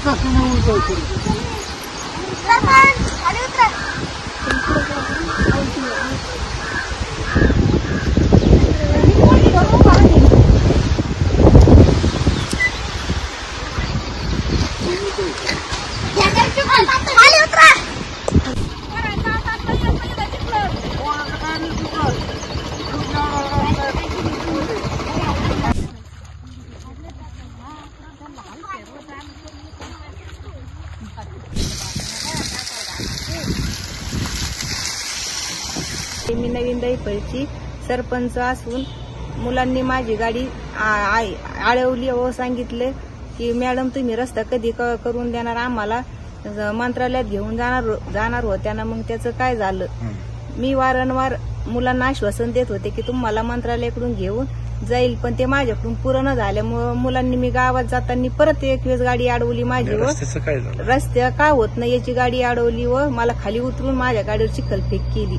तसं नाही उलटायचं. मी नवीन दैफळची सरपंच असून मुलांनी माझी गाडी अडवली व सांगितले की मॅडम तुम्ही रस्ता कधी करून देणार आम्हाला, मंत्रालयात घेऊन जाणार होत्या ना. मग त्याचं काय झालं, मी वारंवार मुलांना आश्वासन देत होते की तुम्हाला मंत्रालयाकडून घेऊन जाईल, पण ते माझ्याकडून पूर्ण झाल्यामुळे मुलांनी मी गावात जाताना परत एक वेळेस गाडी अडवली माझी व रस्त्या का होत नाही याची गाडी अडवली व मला खाली उतरून माझ्या गाडीवर चिखलफेक केली.